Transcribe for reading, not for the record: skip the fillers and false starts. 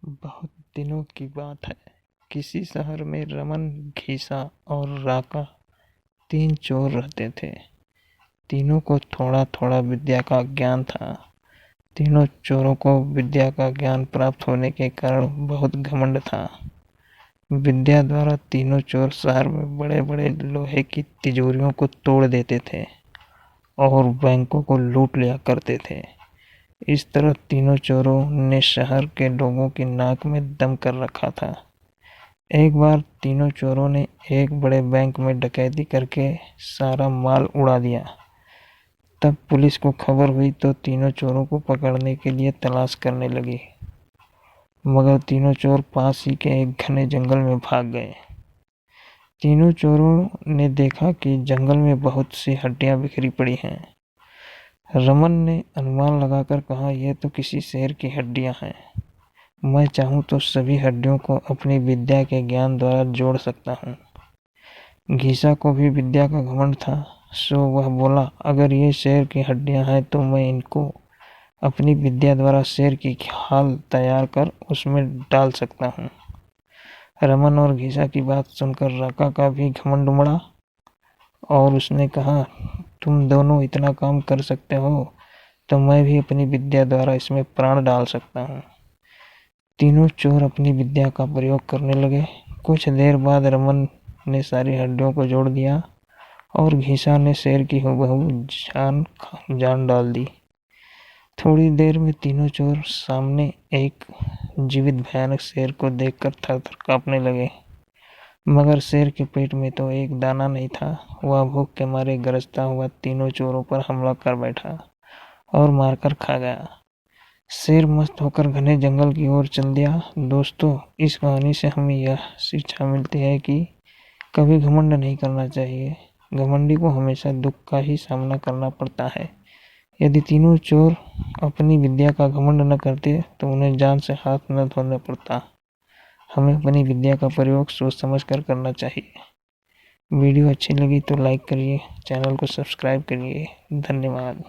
बहुत दिनों की बात है। किसी शहर में रमन, घीसा और राका 3 चोर रहते थे। तीनों को थोड़ा थोड़ा विद्या का ज्ञान था। तीनों चोरों को विद्या का ज्ञान प्राप्त होने के कारण बहुत घमंड था। विद्या द्वारा तीनों चोर शहर में बड़े बड़े लोहे की तिजोरियों को तोड़ देते थे और बैंकों को लूट लिया करते थे। इस तरह तीनों चोरों ने शहर के लोगों की नाक में दम कर रखा था। एक बार तीनों चोरों ने एक बड़े बैंक में डकैती करके सारा माल उड़ा दिया। तब पुलिस को खबर हुई तो तीनों चोरों को पकड़ने के लिए तलाश करने लगी, मगर तीनों चोर पास ही के एक घने जंगल में भाग गए। तीनों चोरों ने देखा कि जंगल में बहुत सी हड्डियां बिखरी पड़ी हैं। रमन ने अनुमान लगाकर कहा, यह तो किसी शेर की हड्डियां हैं। मैं चाहूं तो सभी हड्डियों को अपनी विद्या के ज्ञान द्वारा जोड़ सकता हूं। घीसा को भी विद्या का घमंड था, सो वह बोला, अगर ये शेर की हड्डियां हैं तो मैं इनको अपनी विद्या द्वारा शेर की खाल तैयार कर उसमें डाल सकता हूँ। रमन और घीसा की बात सुनकर राका का भी घमंड उमड़ा और उसने कहा, तुम दोनों इतना काम कर सकते हो तो मैं भी अपनी विद्या द्वारा इसमें प्राण डाल सकता हूँ। तीनों चोर अपनी विद्या का प्रयोग करने लगे। कुछ देर बाद रमन ने सारी हड्डियों को जोड़ दिया और घीसा ने शेर की हूबहू जान डाल दी। थोड़ी देर में तीनों चोर सामने एक जीवित भयानक शेर को देखकर थर-थर कांपने लगे, मगर शेर के पेट में तो एक दाना नहीं था। वह भूख के मारे गरजता हुआ तीनों चोरों पर हमला कर बैठा और मारकर खा गया। शेर मस्त होकर घने जंगल की ओर चल दिया। दोस्तों, इस कहानी से हमें यह शिक्षा मिलती है कि कभी घमंड नहीं करना चाहिए। घमंडी को हमेशा दुख का ही सामना करना पड़ता है। यदि तीनों चोर अपनी विद्या का घमंड न करते तो उन्हें जान से हाथ न धोना पड़ता। हमें अपनी विद्या का प्रयोग सोच समझ कर करना चाहिए। वीडियो अच्छी लगी तो लाइक करिए, चैनल को सब्सक्राइब करिए। धन्यवाद।